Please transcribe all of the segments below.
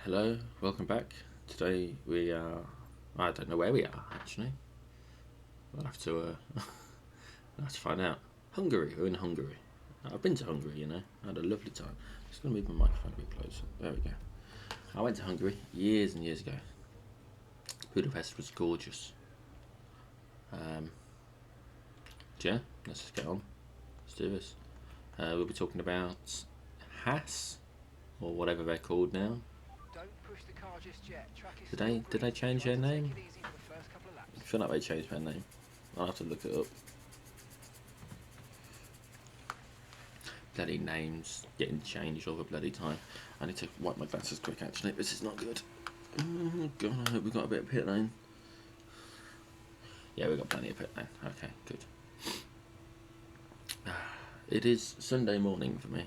Hello, welcome back. Today we are, I don't know where we are actually. I'll have to, I'll have to find out. Hungary, we're in Hungary. I've been to Hungary, you know, I had a lovely time. Just going to move my microphone a bit closer. There we go. I went to Hungary years and years ago. Buda-PEST was gorgeous. Yeah, let's just get on. Let's do this. We'll be talking about Haas, or whatever they're called now. Did they change their name? I feel like they changed their name. I'll have to look it up. Bloody names getting changed all the bloody time. I need to wipe my glasses quick actually. This is not good. Oh god, I hope we got a bit of pit lane. Yeah, we got plenty of pit lane. Okay, good. It is Sunday morning for me.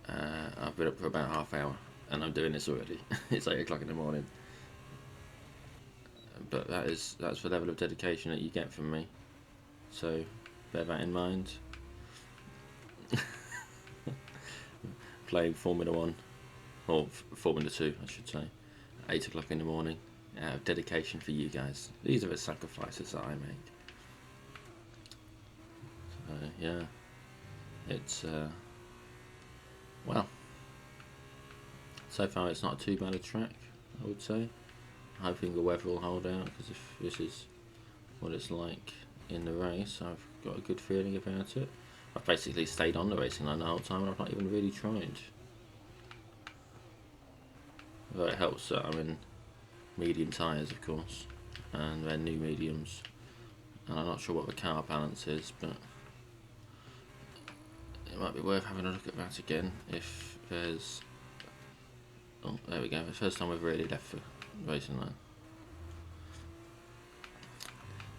I've been up for about half hour and I'm doing this already. It's 8 o'clock in the morning. But that's the level of dedication that you get from me. So bear that in mind. Playing Formula 1, or Formula 2 I should say, 8 o'clock in the morning, out of dedication for you guys. These are the sacrifices that I make. So yeah, it's well, so far it's not too bad a track, I would say. Hoping the weather will hold out, because if this is what it's like in the race, I've got a good feeling about it. I've basically stayed on the racing line the whole time and I've not even really tried. Though it helps that I'm in medium tyres, of course, and they're new mediums. And I'm not sure what the car balance is, but it might be worth having a look at that again if there's... Oh, there we go, the first time we've really left the racing line.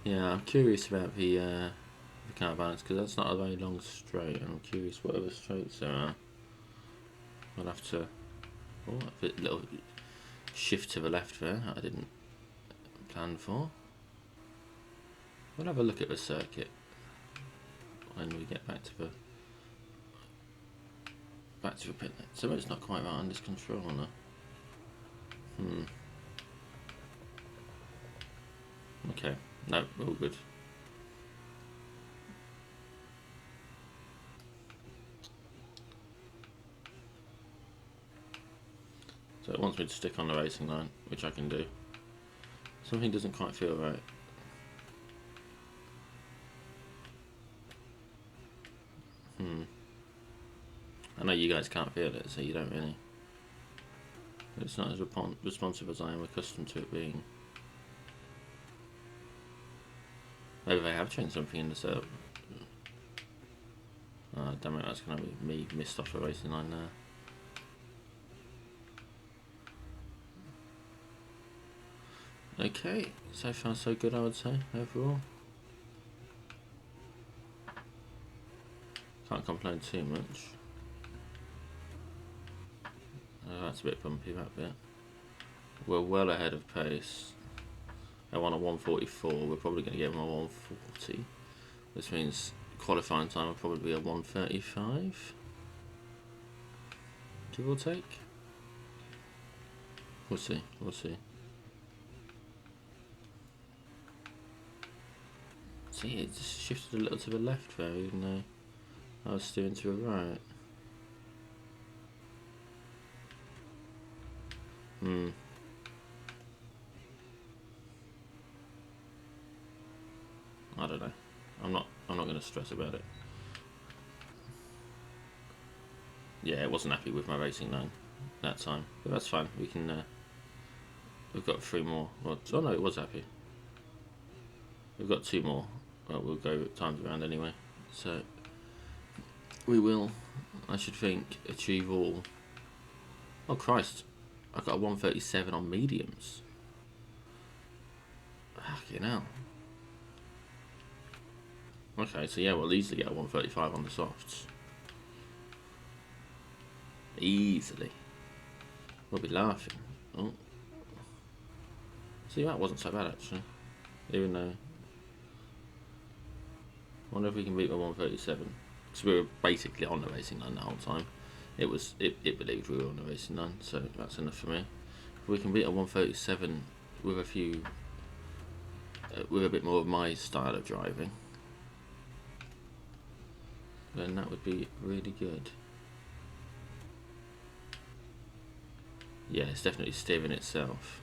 Yeah, I'm curious about the car balance, because that's not a very long straight. I'm curious what other straights there are. I'll have to... Oh, a little shift to the left there that I didn't plan for. We'll have a look at the circuit when we get back to the pit lane. So it's not quite right under control now. Okay, no, all good. So it wants me to stick on the racing line, which I can do. Something doesn't quite feel right. I know you guys can't feel it, so you don't really. It's not as responsive as I am accustomed to it being. Maybe they have changed something in the setup. Oh, damn it, that's going to be me missed off the racing line there. Okay, so far so good, I would say, overall. Can't complain too much. Oh, that's a bit bumpy, that bit. We're well ahead of pace. I want a 144, we're probably going to get them a 140. This means qualifying time will probably be a 135. Give or take. We'll see, we'll see. See, it just shifted a little to the left there, even though I was steering to the right. I don't know. I'm not going to stress about it. Yeah, I wasn't happy with my racing line that time, but that's fine. We can. We've got 3 more. Well, oh no, it was happy. We've got 2 more. Well, we'll go times around anyway. So we will, I should think, achieve all. Oh Christ! I got a 137 on mediums. Fucking hell. Okay, so yeah, we'll easily get a 135 on the softs. Easily. We'll be laughing. Oh. See, that wasn't so bad actually. Even though... I wonder if we can beat the 137. Because we were basically on the racing line the whole time. it believed we were on a racing line, so that's enough for me. If we can beat a 137 with a few, with a bit more of my style of driving, then that would be really good. Yeah, it's definitely steering itself.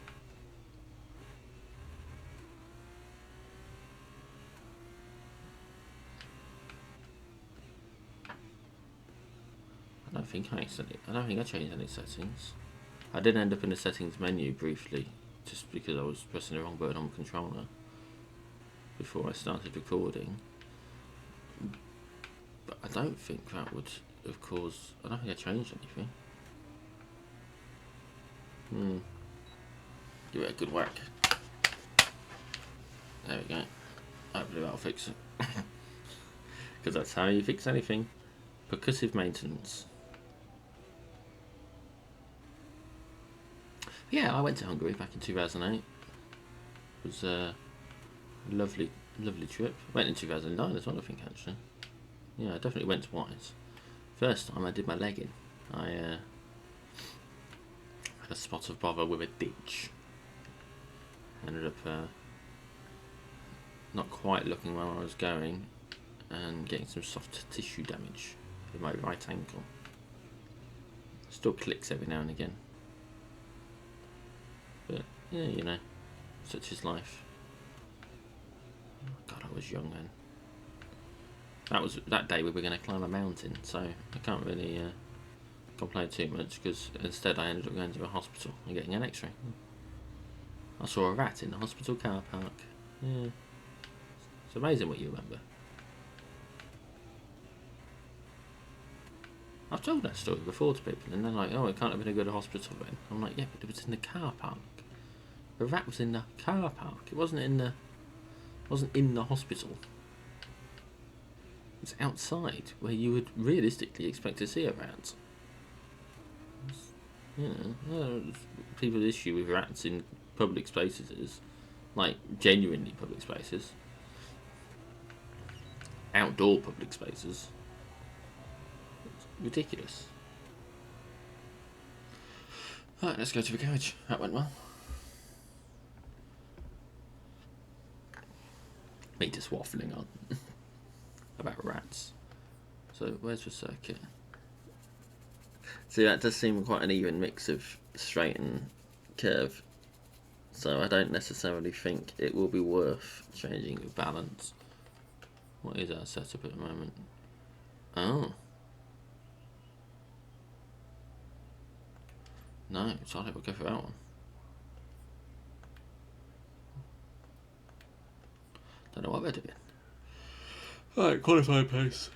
I don't think I changed any settings. I did end up in the settings menu briefly, just because I was pressing the wrong button on the controller before I started recording. But I don't think that would have caused. I don't think I changed anything. Give it a good whack. There we go. Hopefully that'll fix it. Because that's how you fix anything. Percussive maintenance. Yeah, I went to Hungary back in 2008. It was a lovely trip. Went in 2009 as well, I think, actually. Yeah, I definitely went twice. First time I did my legging. I had a spot of bother with a ditch. Ended up not quite looking where I was going and getting some soft tissue damage in my right ankle. Still clicks every now and again. But yeah, you know, such is life. God, I was young then. That day we were going to climb a mountain, so I can't really complain too much, because instead I ended up going to a hospital and getting an x-ray. I saw a rat in the hospital car park. Yeah. It's amazing what you remember. I've told that story before to people, and they're like, oh, it can't have been a good hospital then. I'm like, yeah, but it was in the car park. The rat was in the car park. It wasn't in the hospital. It was outside, where you would realistically expect to see a rat. You know, people's issue with rats in public spaces is, like, genuinely public spaces. Outdoor public spaces. It's ridiculous. Right, let's go to the garage. That went well. Me just waffling on about rats. So where's the circuit? See, that does seem quite an even mix of straight and curve. So I don't necessarily think it will be worth changing the balance. What is our setup at the moment? Oh. No, sorry, we'll go for that one. Don't know what they're doing. Alright, qualifying pace.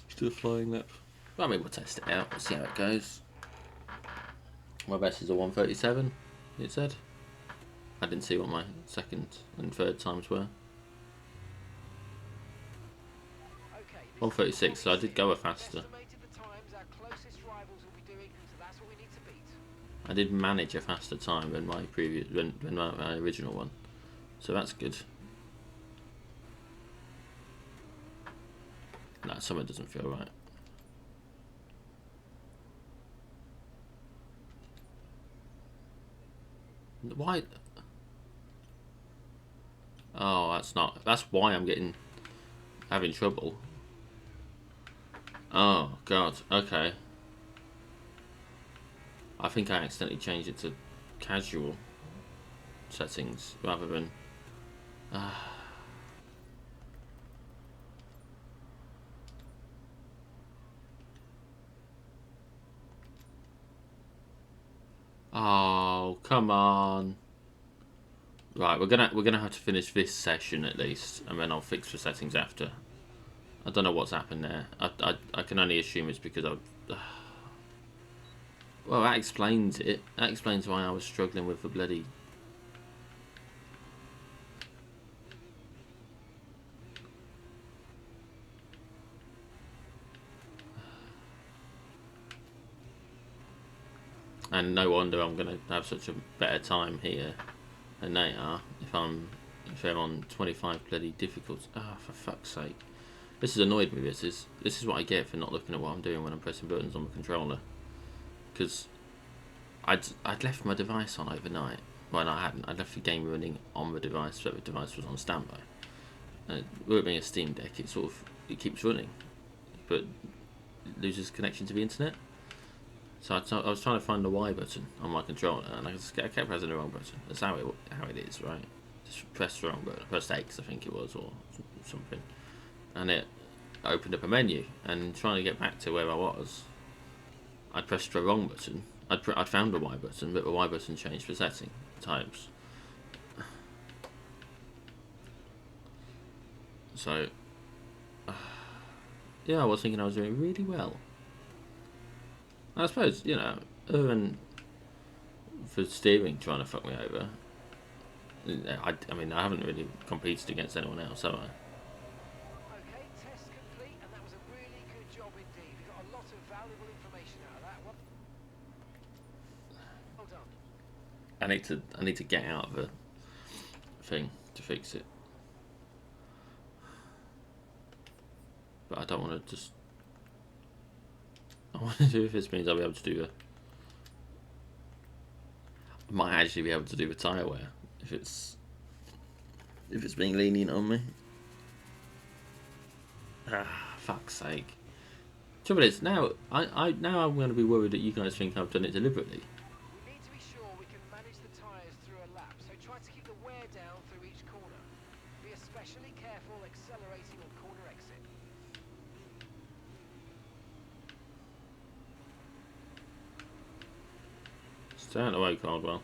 Still flying lap. Well, I mean, we'll test it out, we'll see how it goes. My best is a 137, it said. I didn't see what my second and third times were. 136, so I did go a faster. I did manage a faster time than my previous, than my original one, so that's good. Nah, something doesn't feel right. Why? Oh, that's why I'm having trouble. Oh God, okay. I think I accidentally changed it to casual settings rather than Oh, come on. Right, we're gonna have to finish this session at least, and then I'll fix the settings after. I don't know what's happened there. I can only assume it's because well, that explains it. That explains why I was struggling with the bloody... And no wonder I'm going to have such a better time here than they are if they're on 25 bloody difficult. Ah, for fuck's sake. This has annoyed me. This is what I get for not looking at what I'm doing when I'm pressing buttons on the controller. Because I'd left my device on overnight. Well, no, I hadn't. I'd left the game running on the device, so the device was on standby. And with it being a Steam Deck, it keeps running, but loses connection to the internet. So I was trying to find the Y button on my controller, and I kept pressing the wrong button. That's how it is, right? Just press the wrong button. I pressed X, I think it was, or something, and it opened up a menu. And trying to get back to where I was, I pressed the wrong button. I'd found the Y button, but the Y button changed the setting types. So, yeah, I was thinking I was doing really well. I suppose, you know, other than for steering trying to fuck me over, I mean, I haven't really competed against anyone else, have I? Okay, test complete, and that was a really good job indeed. We got a lot of valuable information out of that. Well done. I need to get out of the thing to fix it. But I don't want to just... I want to do if this means I'll be able to do the... I might actually be able to do the tyre wear if it's being lenient on me. Fuck's sake. Trouble is, now I'm going to be worried that you guys think I've done it deliberately. We need to be sure we can manage the tyres through a lap, so try to keep the wear down through each corner. Be especially careful accelerating on corner exit. Stay out of the way, Caldwell.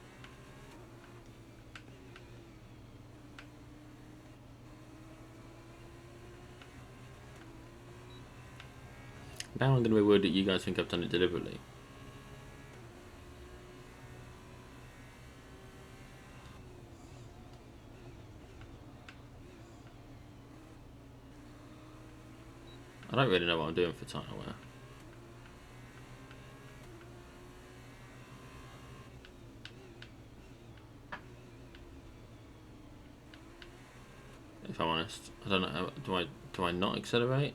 Now I'm going to be worried that you guys think I've done it deliberately. I don't really know what I'm doing for tyre wear. If I'm honest, I don't know. Do I not accelerate?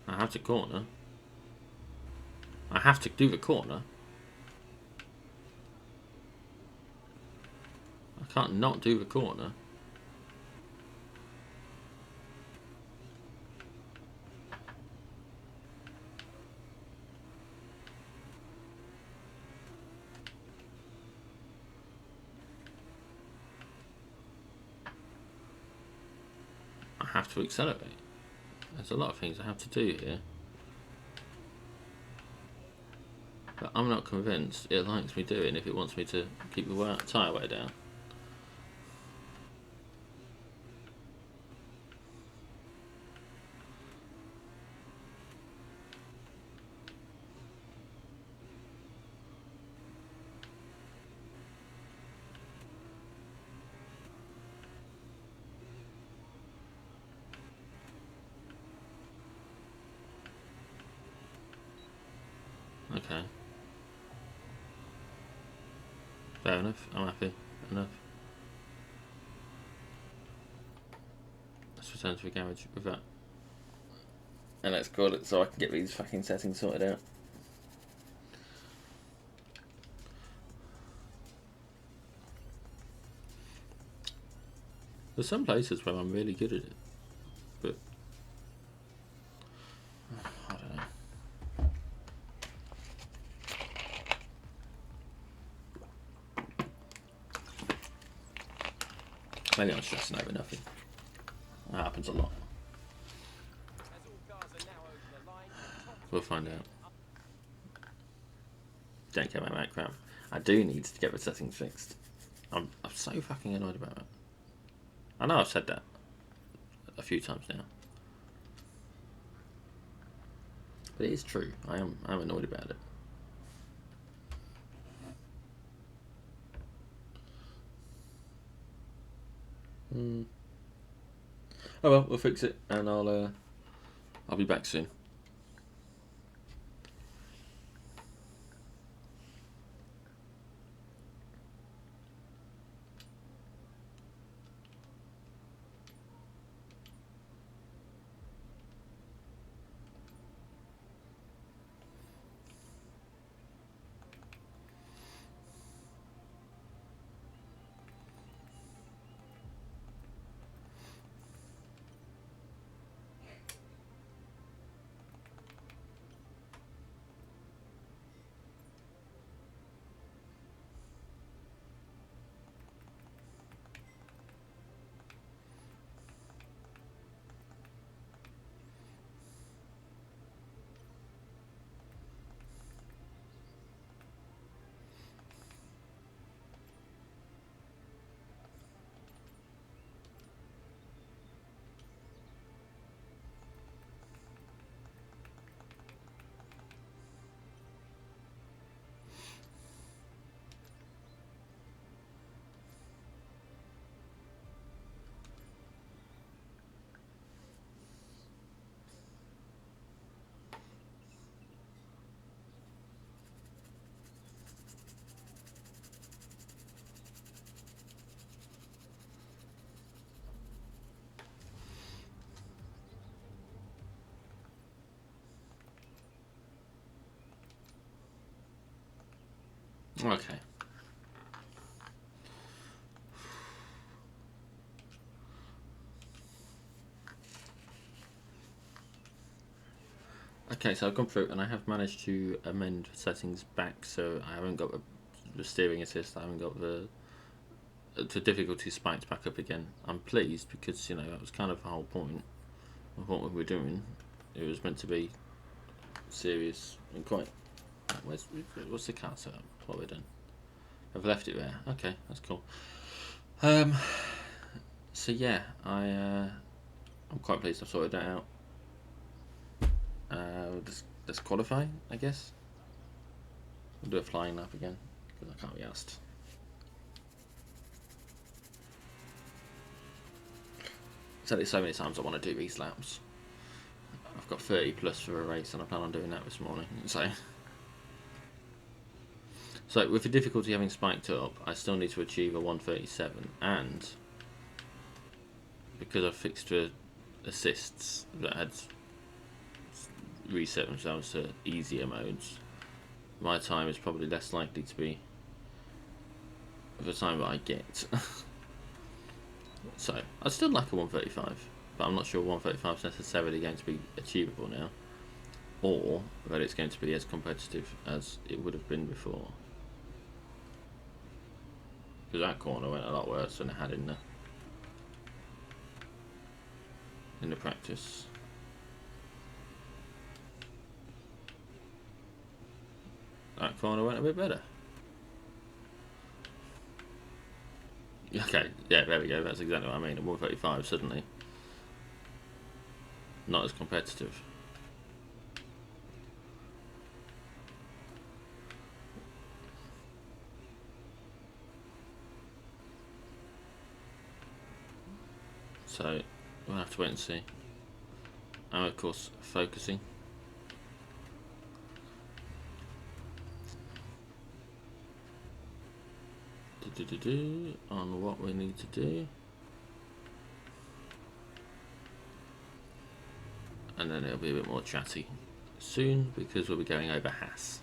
I have to corner. I have to do the corner. I can't not do the corner. I have to accelerate. There's a lot of things I have to do here. But I'm not convinced it likes me doing if it wants me to keep the tyre wear down. Okay. Fair enough. I'm happy. Enough. Let's return to the garage with that. And let's call it so I can get these fucking settings sorted out. There's some places where I'm really good at it, but I don't know. Maybe I'm stressing over nothing. That happens a lot. We'll find out. Don't care about that crap. I do need to get the settings fixed. I'm so fucking annoyed about it. I know I've said that a few times now, but it is true. I'm annoyed about it. Oh well, we'll fix it, and I'll be back soon. Okay. Okay, so I've gone through and I have managed to amend settings back, so I haven't got the steering assist, I haven't got the difficulty spiked back up again. I'm pleased because, you know, that was kind of the whole point of what we were doing. It was meant to be serious and quite... what's the car setup? What we're doing? I've left it there. Okay, that's cool. So yeah, I'm quite pleased I've sorted that out. Let's qualify, I guess. We'll do a flying lap again because I can't be asked. I've said it so many times I want to do these laps. I've got 30 plus for a race and I plan on doing that this morning. So with the difficulty having spiked up, I still need to achieve a 137, and because I've fixed the assists that had reset themselves to easier modes, my time is probably less likely to be the time that I get. So I'd still like a 135, but I'm not sure 135 is necessarily going to be achievable now, or that it's going to be as competitive as it would have been before. Because that corner went a lot worse than it had in the practice. That corner went a bit better. Okay, yeah, there we go. That's exactly what I mean. At 135 suddenly, not as competitive. So we'll have to wait and see. I'm of course focusing. On what we need to do, and then it'll be a bit more chatty soon because we'll be going over Haas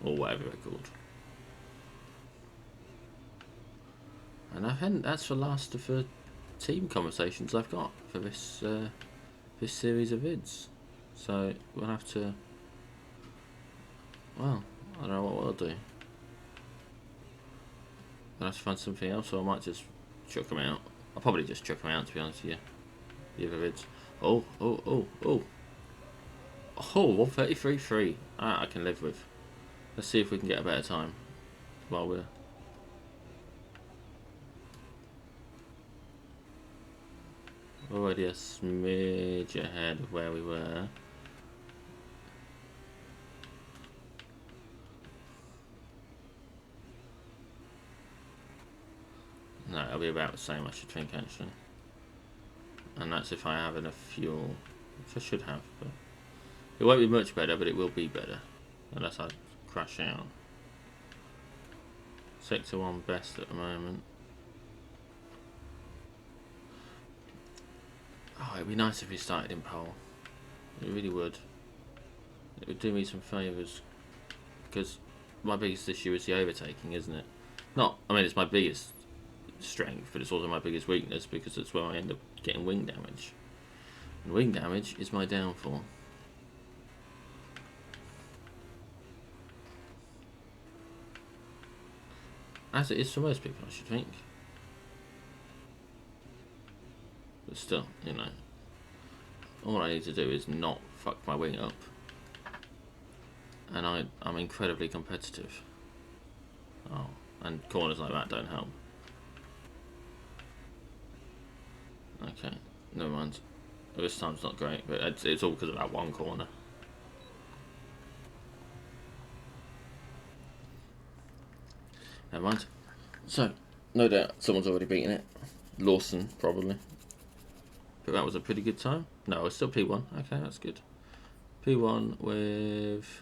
or whatever they're called. And I think that's the last of the team conversations I've got for this this series of vids. So we'll have to. Well, I don't know what we'll do. I'll have to find something else, or I might just chuck them out. I'll probably just chuck them out, to be honest with you. The other vids. Oh, 133.3. That I can live with. Let's see if we can get a better time while we're... already a smidge ahead of where we were. No, it'll be about the same, I should think, actually. And that's if I have enough fuel, which I should have. But it won't be much better, but it will be better. Unless I crash out. Sector 1 best at the moment. Oh, it'd be nice if we started in pole. It really would. It would do me some favours. Because my biggest issue is the overtaking, isn't it? I mean, it's my biggest strength, but it's also my biggest weakness because it's where I end up getting wing damage. And wing damage is my downfall. As it is for most people, I should think. But still, you know, all I need to do is not fuck my wing up. And I'm incredibly competitive. Oh, and corners like that don't help. Okay, never mind. This time's not great, but it's all because of that one corner. Never mind. So, no doubt someone's already beaten it. Lawson, probably. But that was a pretty good time. No, it's still P1. Okay, that's good. P1 with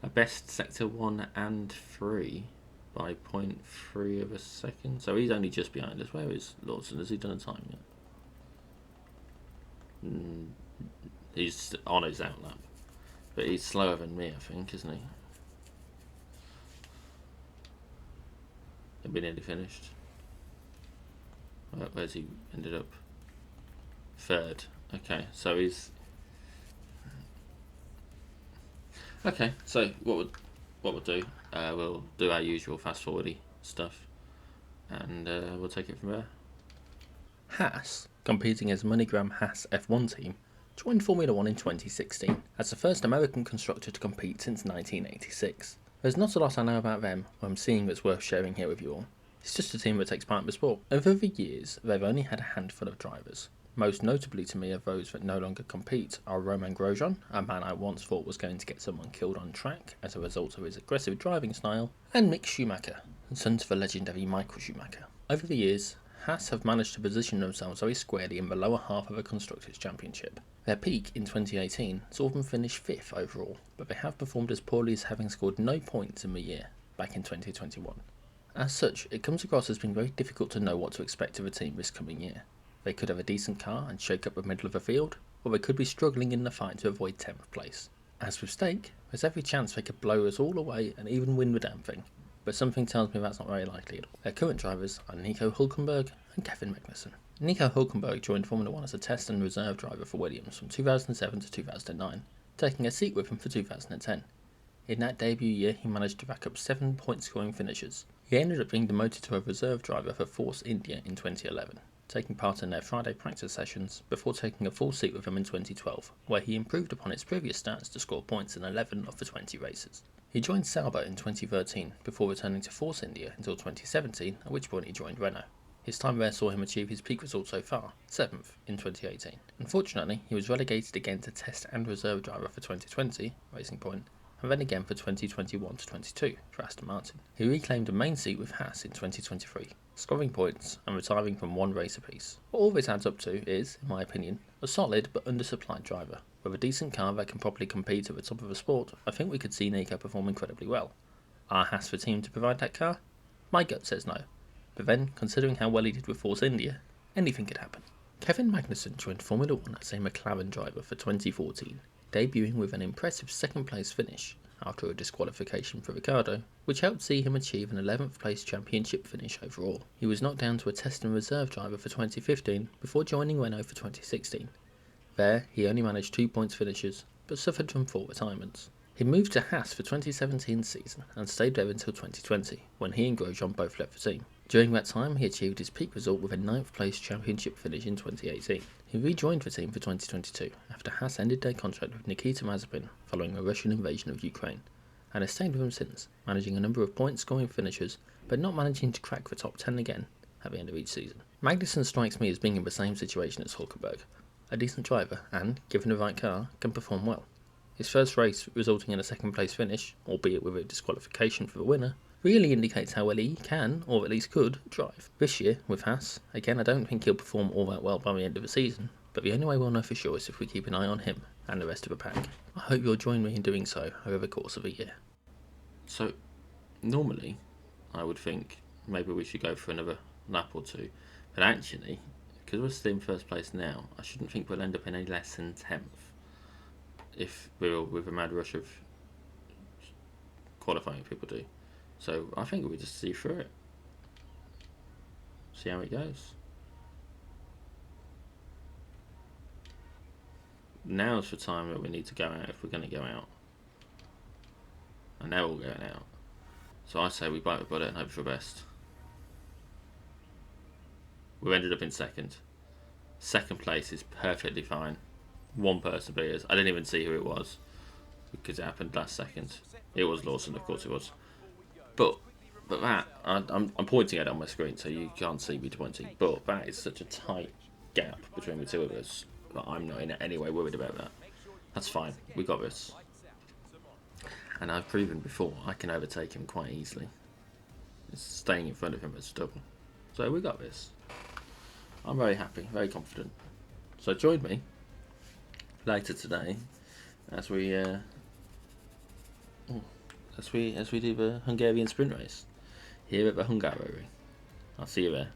a best sector 1 and 3 by 0.3 of a second. So he's only just behind us. Where is Lawson? Has he done a time yet? He's on his outlap. But he's slower than me, I think, isn't he? and we nearly finished. Where's he ended up? Third. Okay, so he's... Okay, so what we'll do, we'll do our usual fast forwardy stuff, and we'll take it from there. Haas, competing as MoneyGram Haas F1 team, joined Formula 1 in 2016 as the first American constructor to compete since 1986. There's not a lot I know about them or I'm seeing that's worth sharing here with you all. It's just a team that takes part in the sport. Over the years, they've only had a handful of drivers. Most notably to me of those that no longer compete are Romain Grosjean, a man I once thought was going to get someone killed on track as a result of his aggressive driving style, and Mick Schumacher, son to the legendary Michael Schumacher. Over the years, Haas have managed to position themselves very squarely in the lower half of the Constructors' Championship. Their peak in 2018 saw them finish 5th overall, but they have performed as poorly as having scored no points in the year, back in 2021. As such, it comes across as being very difficult to know what to expect of a team this coming year. They could have a decent car and shake up the middle of the field, or they could be struggling in the fight to avoid 10th place. As with Stake, there's every chance they could blow us all away and even win the damn thing, but something tells me that's not very likely at all. Their current drivers are Nico Hülkenberg and Kevin Magnussen. Nico Hülkenberg joined Formula 1 as a test and reserve driver for Williams from 2007 to 2009, taking a seat with him for 2010. In that debut year, he managed to rack up 7 point-scoring finishes. He ended up being demoted to a reserve driver for Force India in 2011, taking part in their Friday practice sessions before taking a full seat with them in 2012, where he improved upon his previous stats to score points in 11 of the 20 races. He joined Sauber in 2013 before returning to Force India until 2017, at which point he joined Renault. His time there saw him achieve his peak result so far, 7th in 2018. Unfortunately, he was relegated again to test and reserve driver for 2020, Racing Point, and then again for 2021 to 22 for Aston Martin. He reclaimed a main seat with Haas in 2023, scoring points and retiring from 1 race apiece. What all this adds up to is, in my opinion, a solid but undersupplied driver. With a decent car that can properly compete at the top of the sport, I think we could see Nico perform incredibly well. Are Haas the team to provide that car? My gut says no. But then, considering how well he did with Force India, anything could happen. Kevin Magnussen joined Formula 1 as a McLaren driver for 2014, debuting with an impressive 2nd place finish after a disqualification for Ricciardo, which helped see him achieve an 11th place championship finish overall. He was knocked down to a test and reserve driver for 2015 before joining Renault for 2016. There, he only managed 2 points finishes, but suffered from 4 retirements. He moved to Haas for 2017 season and stayed there until 2020, when he and Grosjean both left the team. During that time, he achieved his peak result with a 9th place championship finish in 2018. He rejoined the team for 2022 after Haas ended their contract with Nikita Mazepin following a Russian invasion of Ukraine, and has stayed with him since, managing a number of point-scoring finishes, but not managing to crack the top 10 again at the end of each season. Magnussen strikes me as being in the same situation as Hülkenberg, a decent driver and, given the right car, can perform well. His first race, resulting in a 2nd place finish, albeit with a disqualification for the winner, really indicates how well he can, or at least could, drive. This year, with Haas, again I don't think he'll perform all that well by the end of the season, but the only way we'll know for sure is if we keep an eye on him and the rest of the pack. I hope you'll join me in doing so over the course of a year. So, normally, I would think maybe we should go for another lap or two, but actually, because we're still in 1st place now, I shouldn't think we'll end up in any less than 10th if we're with a mad rush of qualifying people do. So I think we just see through it, see how it goes. Now's the time that we need to go out if we're going to go out, and they're all going out. So I say we bite the bullet and hope for the best. We ended up in 2nd. 2nd place is perfectly fine. 1 person beat us. I didn't even see who it was because it happened last second. It was Lawson, of course it was. But that, I'm pointing at it on my screen so you can't see me pointing, but that is such a tight gap between the two of us that I'm not in any way worried about that. That's fine, we got this. And I've proven before I can overtake him quite easily. It's staying in front of him that's double. So we got this. I'm very happy, very confident. So join me later today as we do the Hungarian sprint race here at the Hungaroring. I'll see you there.